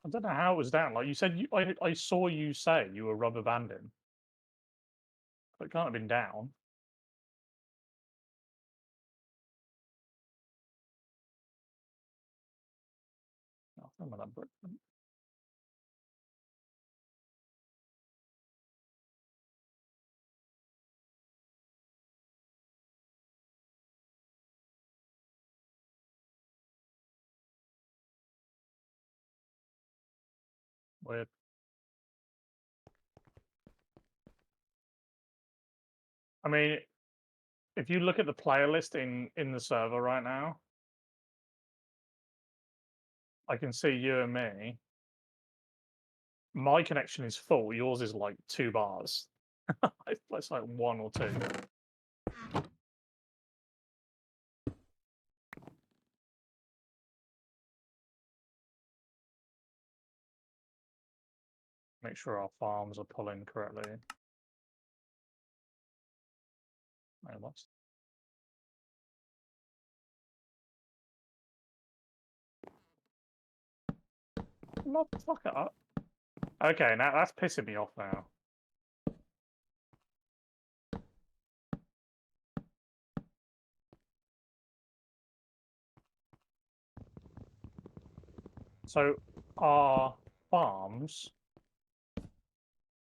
I don't know how it was down. Like you said, I saw you say you were rubber banding. It can't have been down. Oh, some of that brick. Weird. I mean, if you look at the player list in the server right now, I can see you and me. My connection is full. Yours is like 2 bars. It's like 1 or 2. Make sure our farms are pulling correctly. Oh, what's Motherfucker up. Okay, now that's pissing me off now. So our farms,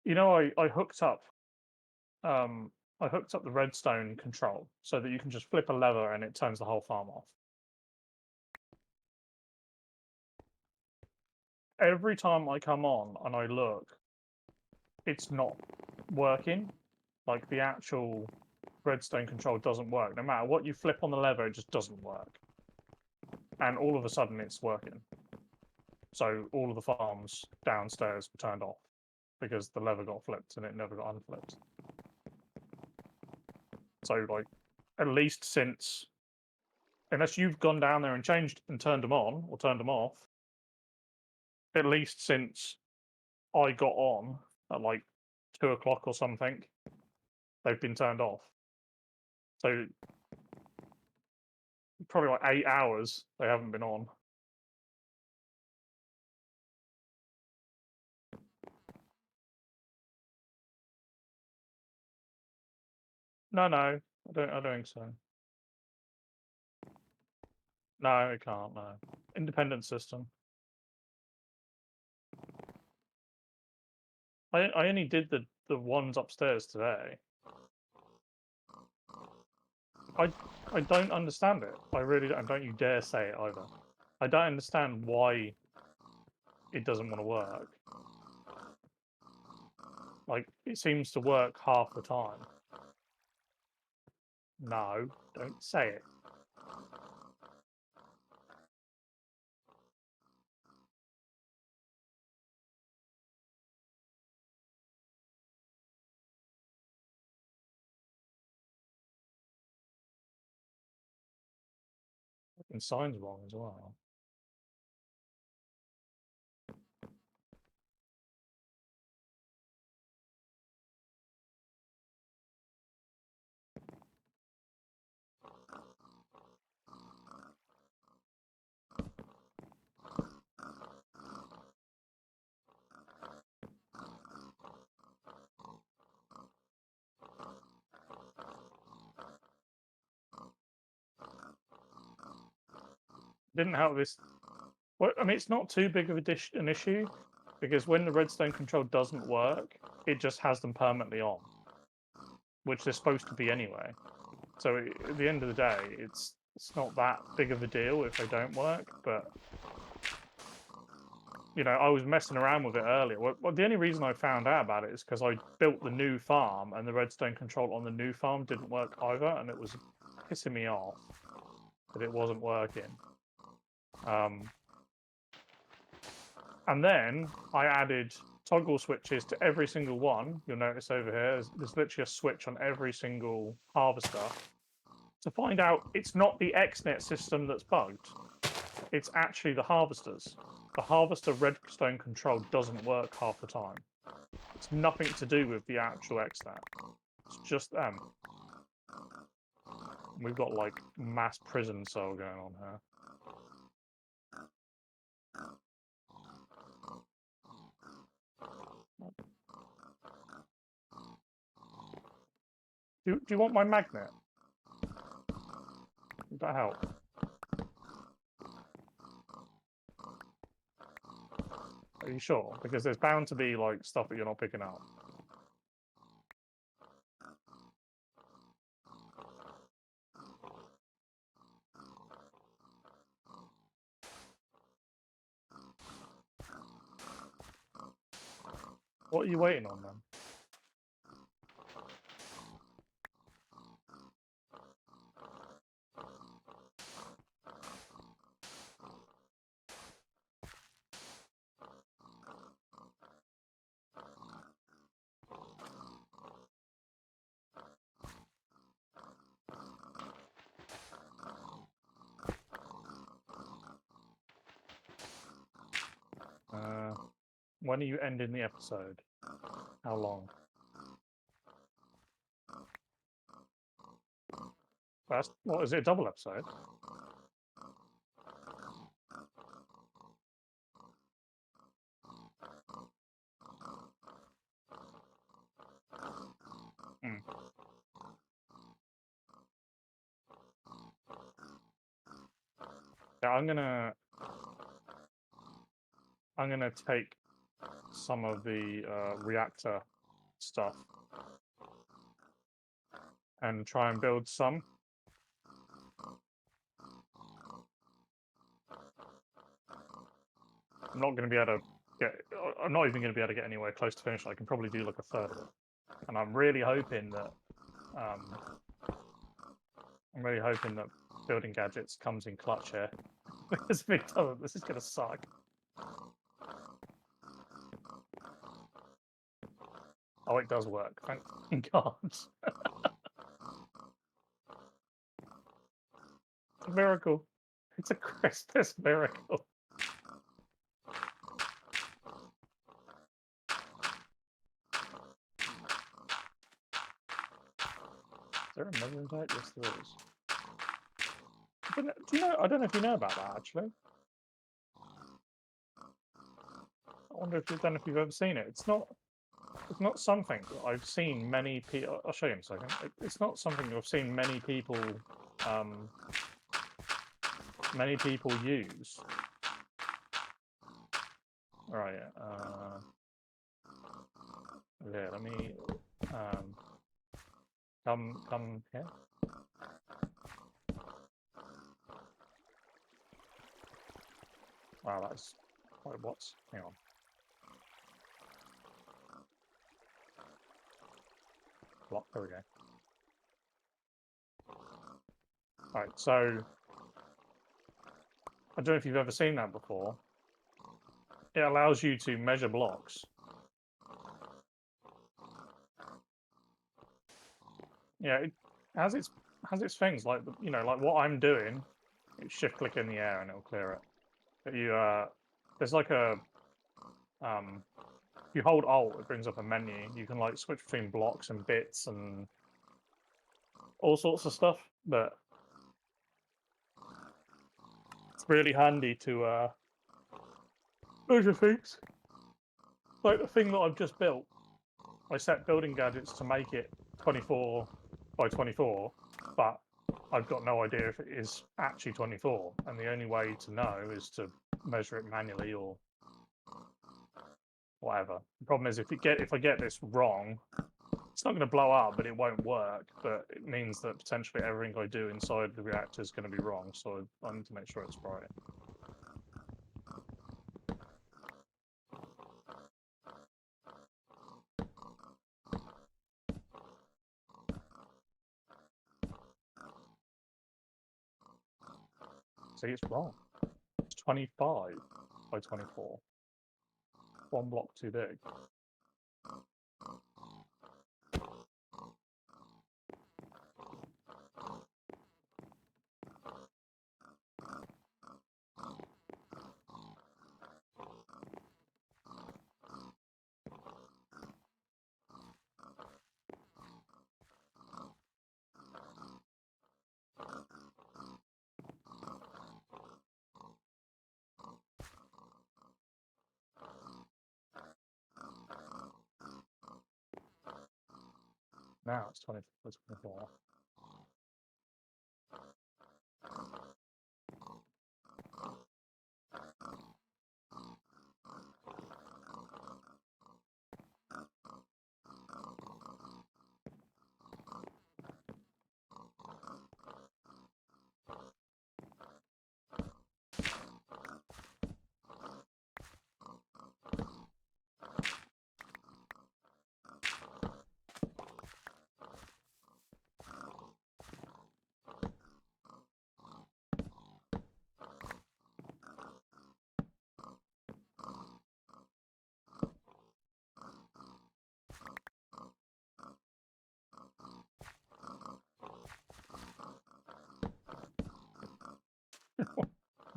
you know, I hooked up I hooked up the redstone control so that you can just flip a lever and it turns the whole farm off. Every time I come on and I look, it's not working. Like the actual redstone control doesn't work. No matter what you flip on the lever, it just doesn't work. And all of a sudden it's working. So all of the farms downstairs were turned off because the lever got flipped and it never got unflipped. So like at least since, unless you've gone down there and changed and turned them on or turned them off, at least since I got on at like 2 o'clock or something, they've been turned off. So probably like 8 hours they haven't been on. No, I don't think so. No, it can't, no. Independent system. I only did the ones upstairs today. I don't understand it. I really don't. Don't you dare say it either. I don't understand why it doesn't want to work. Like, it seems to work half the time. No, don't say it. Fucking sign's wrong as well. Didn't help this. Well, I mean, it's not too big of an issue because when the redstone control doesn't work, it just has them permanently on, which they're supposed to be anyway. So at the end of the day, it's not that big of a deal if they don't work. But you know, I was messing around with it earlier. Well, the only reason I found out about it is because I built the new farm and the redstone control on the new farm didn't work either, and it was pissing me off that it wasn't working. And then I added toggle switches to every single one. You'll notice over here, there's literally a switch on every single harvester to find out it's not the XNet system that's bugged. It's actually the harvesters. The harvester redstone control doesn't work half the time. It's nothing to do with the actual XNet. It's just them. We've got like mass prison cell going on here. Do you want my magnet? Would that help? Are you sure? Because there's bound to be like stuff that you're not picking up. What are you waiting on then? When are you ending the episode? How long? That's what is it? A double episode? Yeah, I'm gonna take some of the reactor stuff and try and build some. I'm not going to be able to get. I'm not even going to be able to get anywhere close to finish. I can probably do like a third of it, and I'm really hoping that. I'm really hoping that building gadgets comes in clutch here. Because if it doesn't, this is going to suck. Oh, it does work. Thank God. It's a miracle. It's a Christmas miracle. Is there a measuring tape? Yes, there is. Do you know? I don't know if you know about that actually. I wonder if don't know if you've ever seen it. It's not something that I've seen many people. I'll show you in a second. It's not something I've seen many people use. All right. Yeah. Let me come here. Wow, that's quite what's. Hang on. Block. There we go. All right. So I don't know if you've ever seen that before. It allows you to measure blocks. Yeah, it has its things like like what I'm doing. You shift click in the air and it'll clear it. But you there's like a if you hold Alt, it brings up a menu. You can like switch between blocks and bits and all sorts of stuff. But it's really handy to measure things. Like the thing that I've just built, I set building gadgets to make it 24 by 24, but I've got no idea if it is actually 24, and the only way to know is to measure it manually or whatever. The problem is if I get this wrong, it's not going to blow up, but it won't work. But it means that potentially everything I do inside the reactor is going to be wrong. So I need to make sure it's right. See, it's wrong. It's 25 by 24. One block too big. Now it's 24.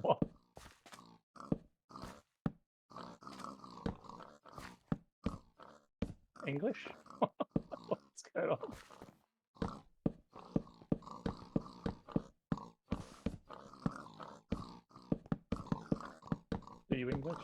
What? English? What's going on? Are you English?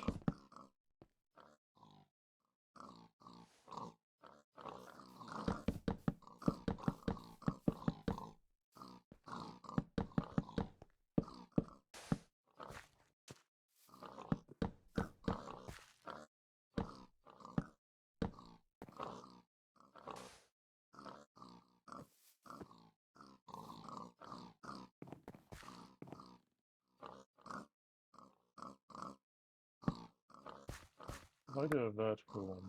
If I do a vertical one,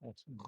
awesome.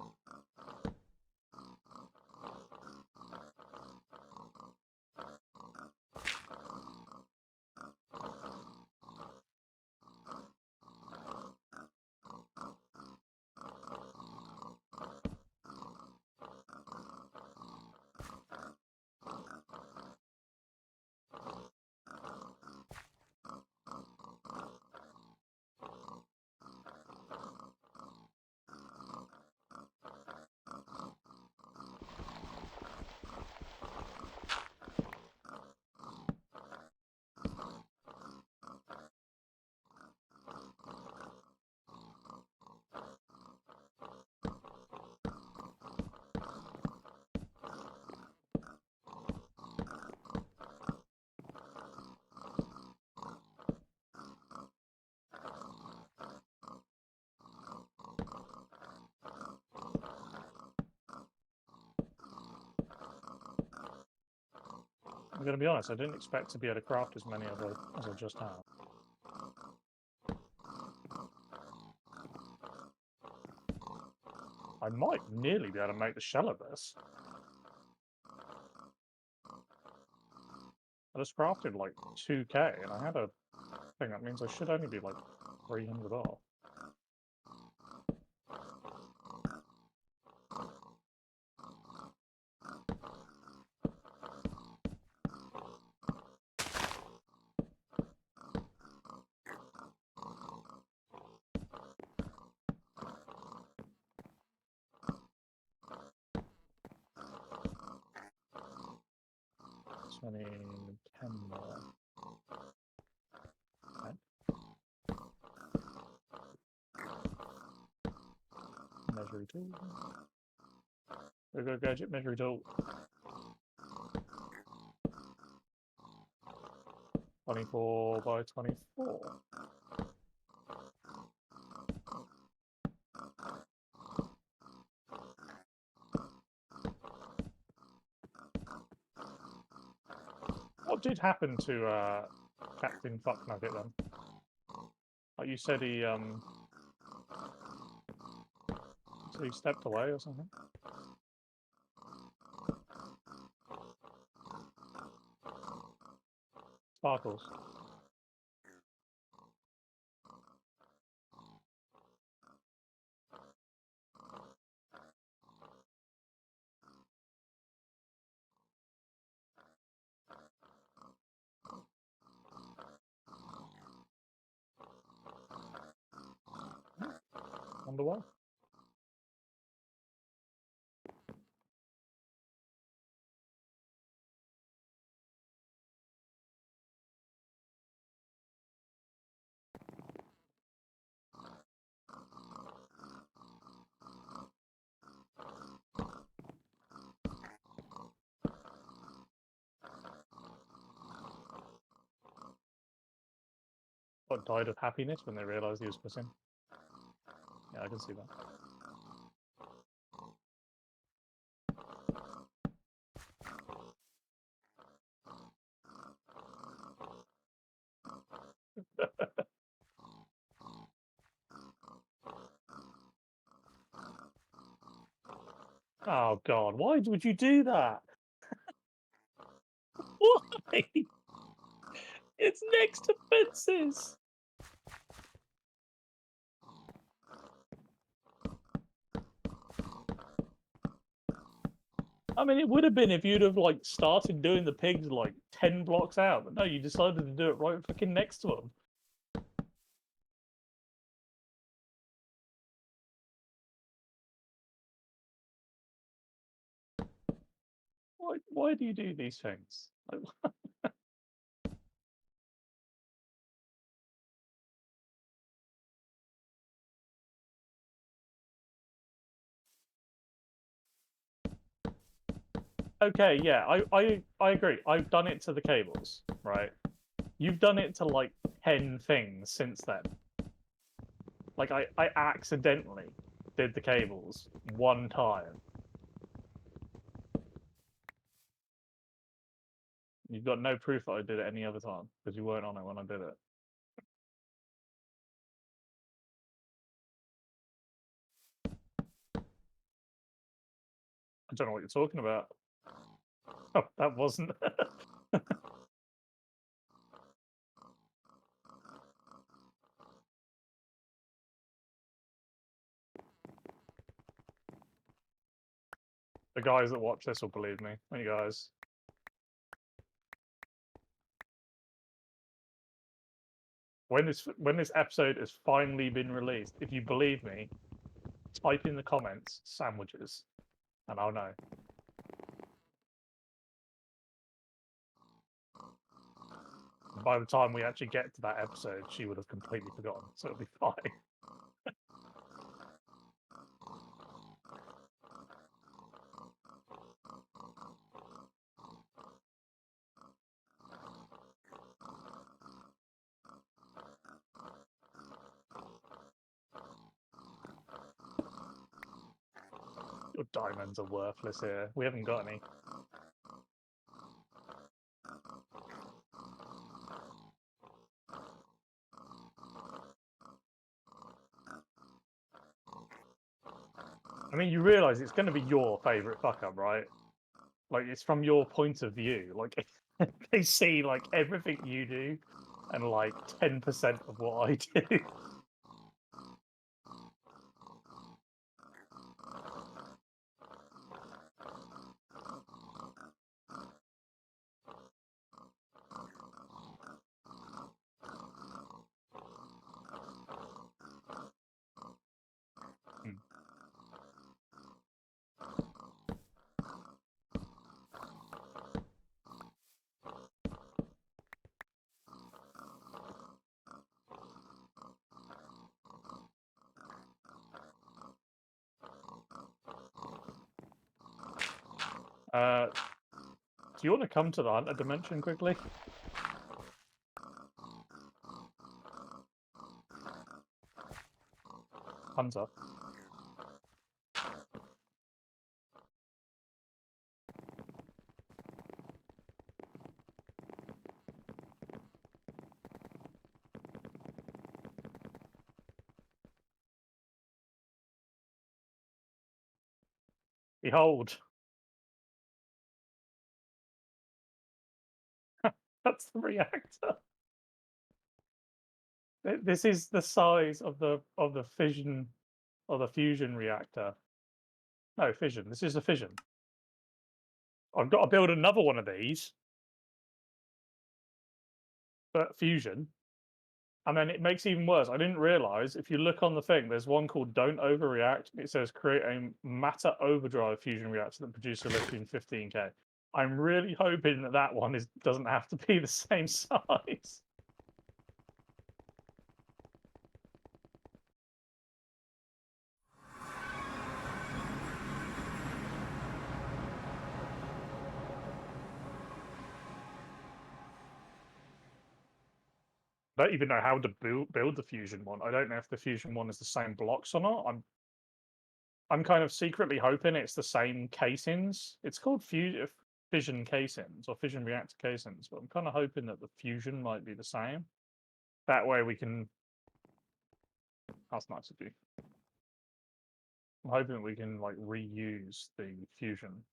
I'm going to be honest, I didn't expect to be able to craft as many as I just have. I might nearly be able to make the shell of this. I just crafted like 2k and I had a thing that means I should only be like 300 off. So I need 10 more. Okay. Measuring tool. There we go, gadget measuring tool. 24 by 24. What did happen to Captain Fucknugget then? Like you said he so he stepped away or something? Sparkles. Wonder why. What, died of happiness when they realised he was missing? Yeah, I can see that. Oh god, why would you do that? Why? It's next to fences. I mean, it would have been if you'd have like started doing the pigs like 10 blocks out, but no, you decided to do it right fucking next to them. Why do you do these things? Okay, yeah, I agree. I've done it to the cables, right? You've done it to like 10 things since then. Like I accidentally did the cables one time. You've got no proof that I did it any other time because you weren't on it when I did it. I don't know what you're talking about. Oh, that wasn't. The guys that watch this will believe me. You guys. When this episode has finally been released, if you believe me, type in the comments sandwiches, and I'll know. By the time we actually get to that episode, she would have completely forgotten, so it'll be fine. Your diamonds are worthless here. We haven't got any. I mean, you realise it's going to be your favourite fuck up, right? Like, it's from your point of view. Like, they see, like, everything you do and, like, 10% of what I do. Hmm. Do you want to come to the Hunter dimension quickly? Hunter. Behold. That's the reactor. This is the size of the fission or the fusion reactor. No, fission. This is the fission. I've got to build another one of these, but fusion. And then it makes it even worse. I didn't realize if you look on the thing, there's one called "Don't Overreact." It says create a matter overdrive fusion reactor that produces lithium 15K. I'm really hoping that that one doesn't have to be the same size. I don't even know how to build the fusion one. I don't know if the fusion one is the same blocks or not. I'm kind of secretly hoping it's the same casings. It's called fission casings or fission reactor casings, but I'm kind of hoping that the fusion might be the same. That way we can. That's nice of you. I'm hoping that we can like reuse the fusion.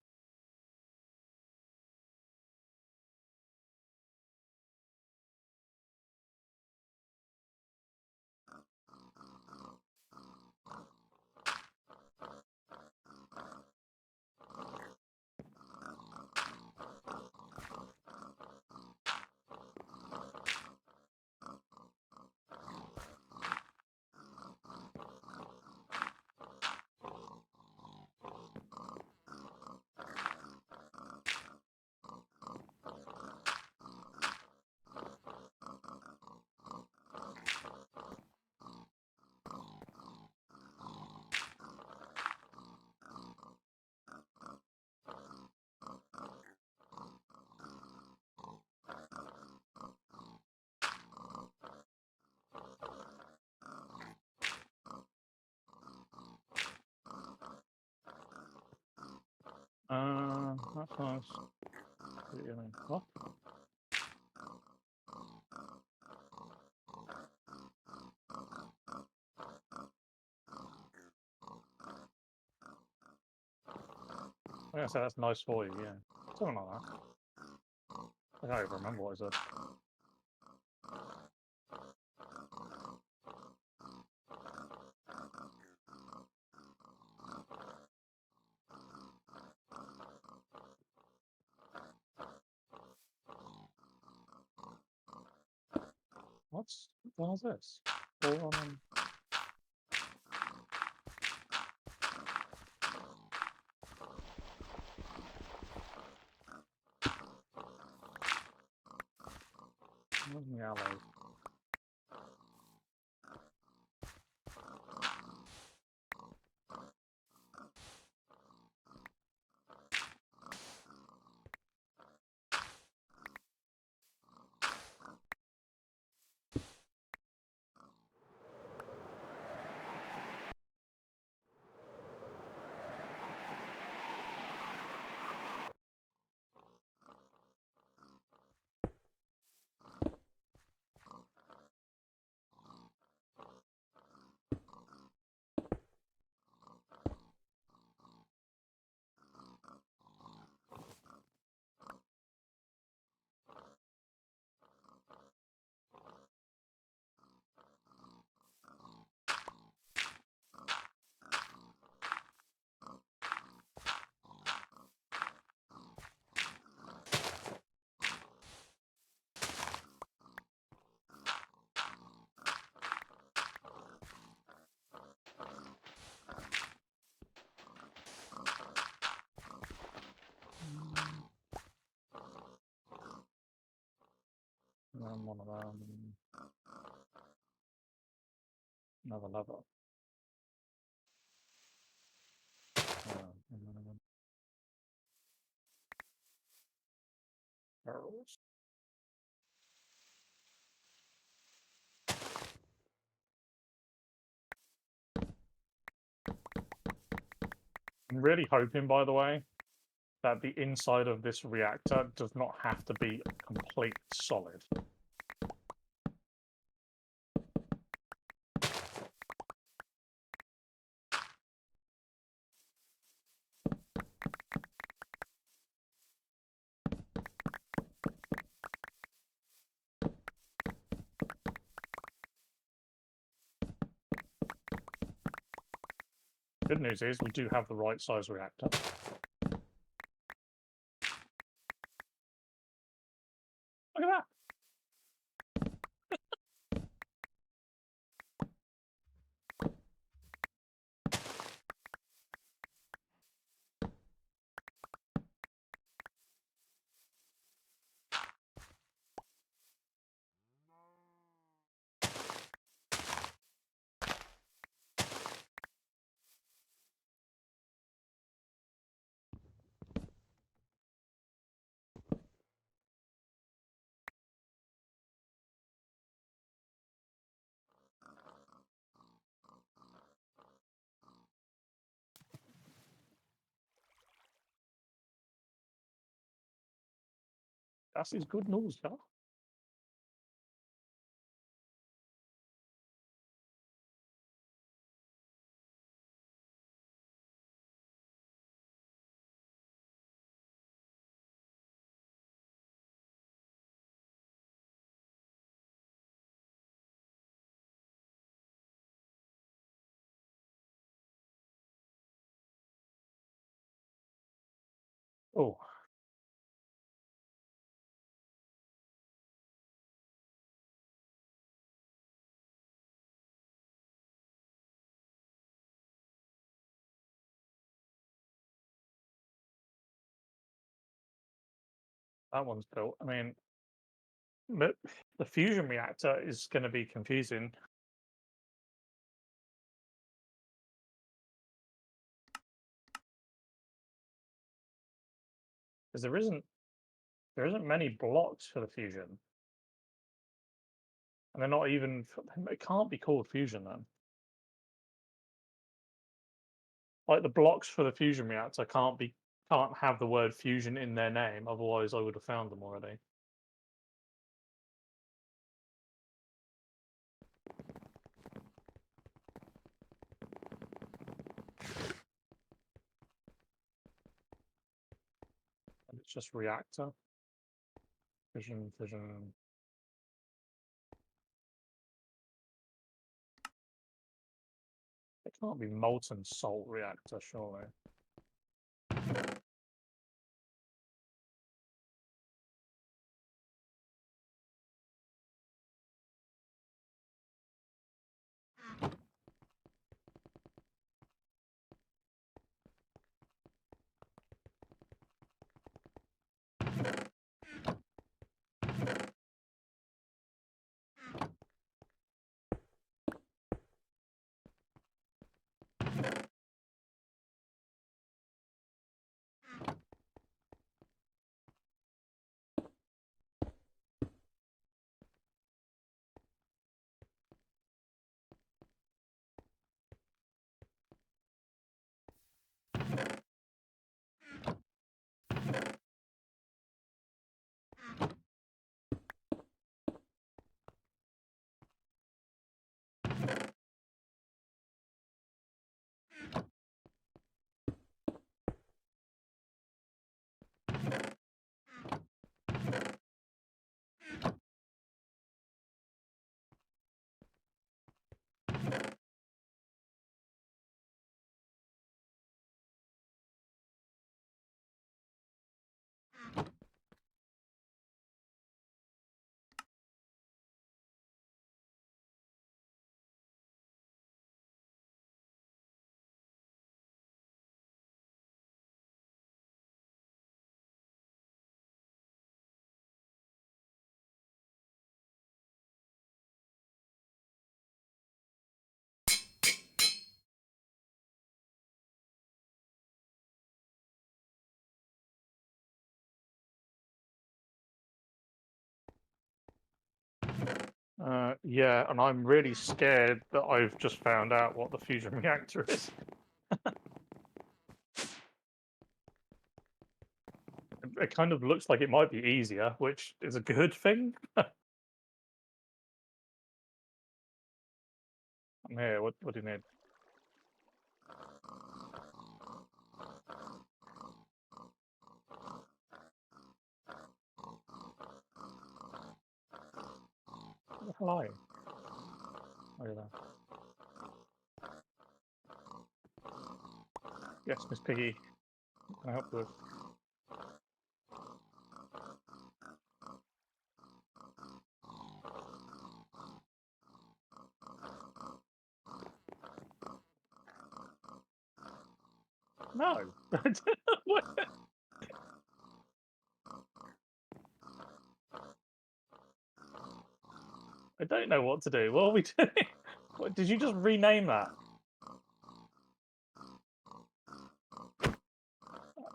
That's nice. What? I guess that's nice for you, yeah. Something like that. I can't even remember what I said. What the hell's this? Where's the alloys? And then one of them. Another lever. Barrels. I'm really hoping, by the way, that the inside of this reactor does not have to be complete solid. Good news is we do have the right size reactor. Look at that. Das ist good news, ja. Oh, that one's built. I mean, but the fusion reactor is going to be confusing. Because there isn't many blocks for the fusion. And they're not even, it can't be called fusion then. Like the blocks for the fusion reactor can't have the word fusion in their name, otherwise I would have found them already. And it's just reactor. Fission. It can't be molten salt reactor, surely. Yeah, and I'm really scared that I've just found out what the fusion reactor is. It kind of looks like it might be easier, which is a good thing. I'm here. What do you need? What the hell are you? Look at that. Yes, Miss Piggy. What can I help you with? No. I don't know what to do. What are we doing? What, did you just rename that?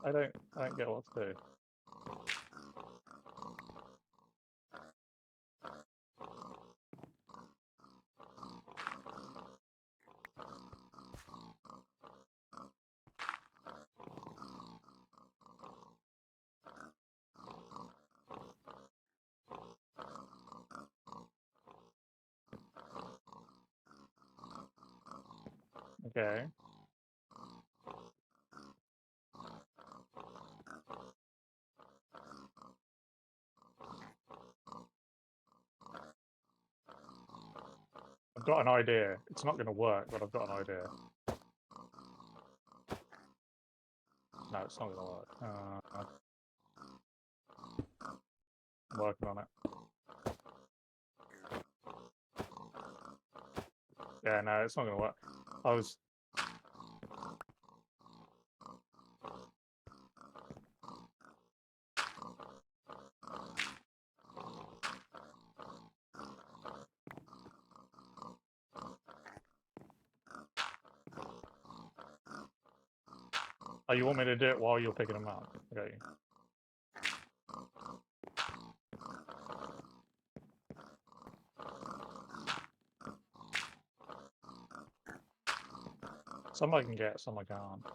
I don't get what to do. Okay. I've got an idea. It's not going to work, but I've got an idea. No, it's not going to work. I'm working on it. Yeah, no, it's not going to work. I was... Oh, you want me to do it while you're picking them up? Okay. Some I can get, some I can't.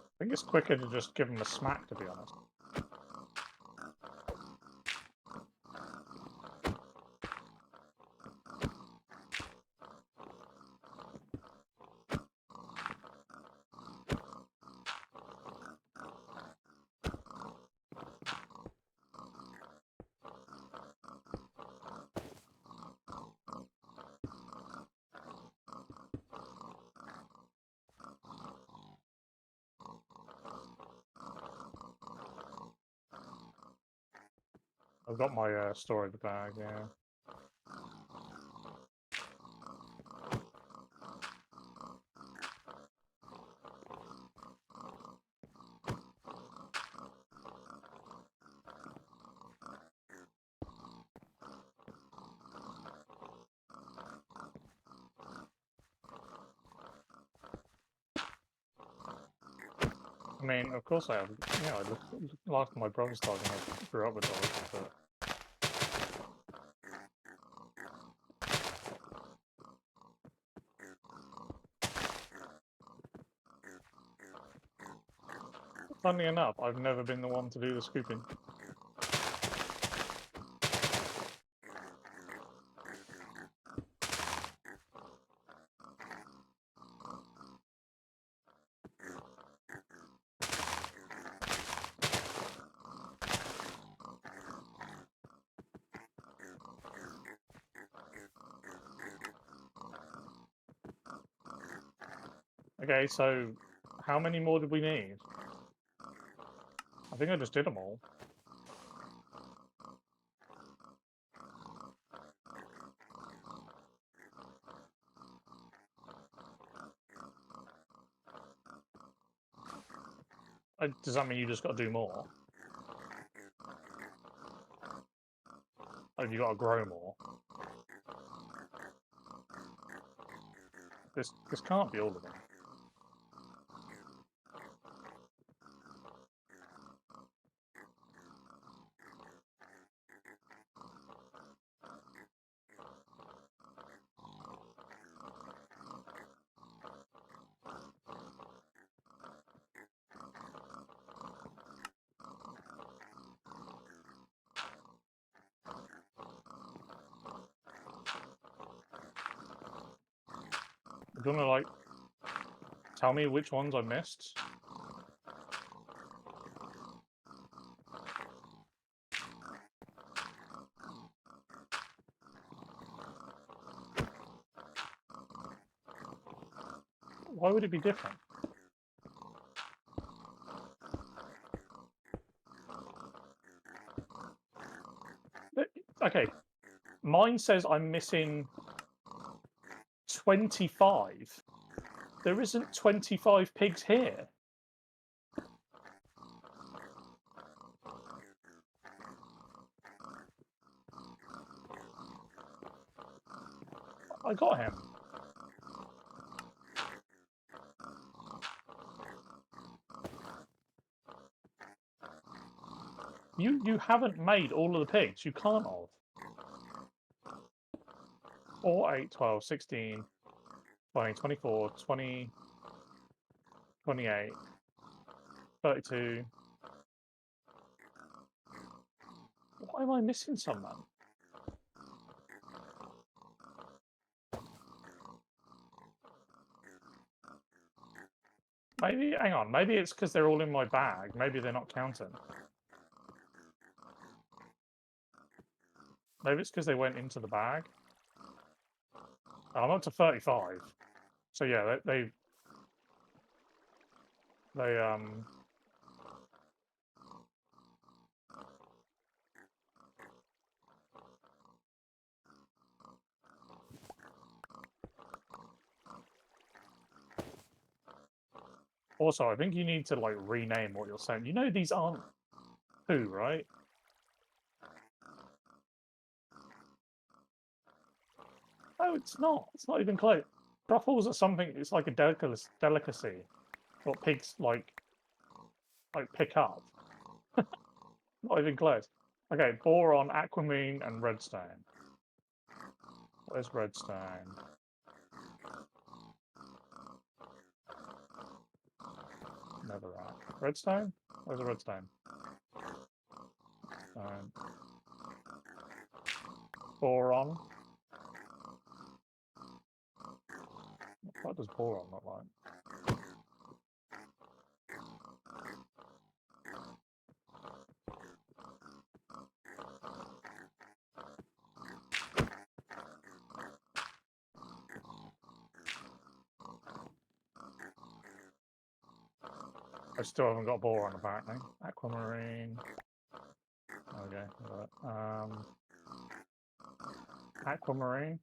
I think it's quicker to just give them a smack, to be honest. I've got my storage bag, yeah. I mean, of course I have. Yeah, I look after my brother's dog and I grew up with dogs, but... Funnily enough, I've never been the one to do the scooping. Okay, so how many more did we need? I think I just did them all. Does that mean you just got to do more? Have you got to grow more? This can't be all of them. you want to like tell me which ones I missed? Why would it be different? Okay, mine says I'm missing 25. There isn't 25 pigs here. I got him. You haven't made all of the pigs. You can't have. 4, 8, 12, 16, 20, 24, 20, 28, 32. Why am I missing some, man? Maybe, hang on, maybe it's because they're all in my bag. Maybe they're not counting. Maybe it's because they went into the bag. I'm up to 35. So yeah, they also, I think you need to like rename what you're saying. You know these aren't poo, right? No, it's not. It's not even close. Truffles are something. It's like a delicacy. What pigs like pick up. Not even close. Okay, boron, aquamarine, and redstone. Where's redstone? Netherite. Redstone? Where's the redstone? Boron. What does boron look like? I still haven't got boron apparently. Aquamarine. Okay. Aquamarine.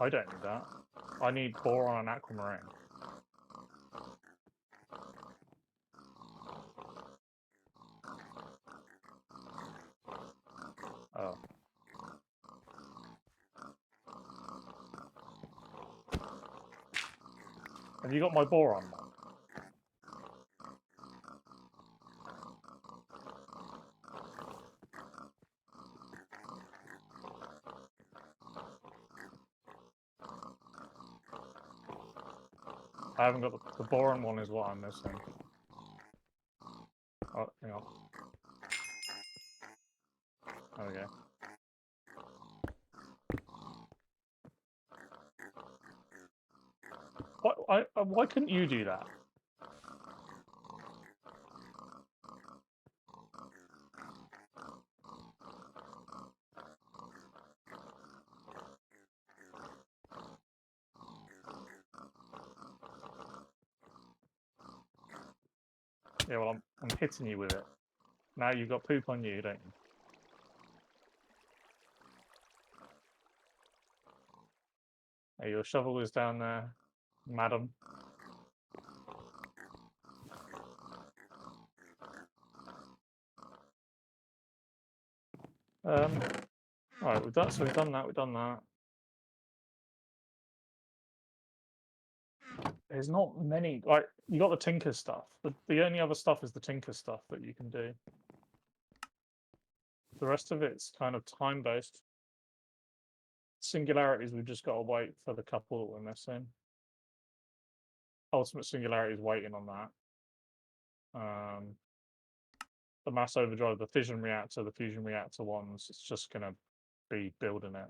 I don't need that. I need boron and aquamarine. Oh. Have you got my boron mod? I haven't got the boron one is what I'm missing. Oh, hang on. Okay. Why couldn't you do that? Yeah, well, I'm hitting you with it. Now you've got poop on you, don't you? Hey, your shovel is down there, madam. Alright, we've done that, we've done that. There's not many, like, you got the tinker stuff. The only other stuff is the tinker stuff that you can do. The rest of it's kind of time-based. Singularities, we've just got to wait for the couple that we're missing. Ultimate Singularity is waiting on that. The mass overdrive, the fission reactor, the fusion reactor ones, it's just going to be building it.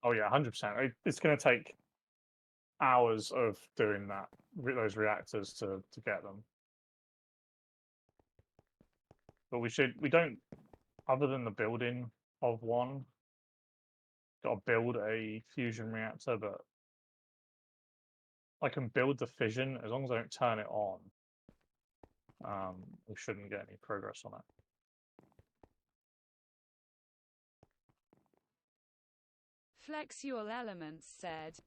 Oh yeah, 100%. It's going to take hours of doing that, those reactors to get them. But we don't, other than the building of one, got to build a fusion reactor, but I can build the fission as long as I don't turn it on. We shouldn't get any progress on it. Flex Your Elements said,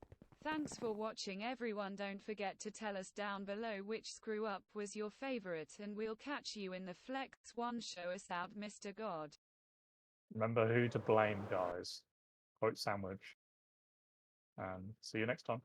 "Thanks for watching everyone, don't forget to tell us down below which screw up was your favorite and we'll catch you in the Flex one. Show us out, Mr. God." Remember who to blame, guys. Quote sandwich. And see you next time.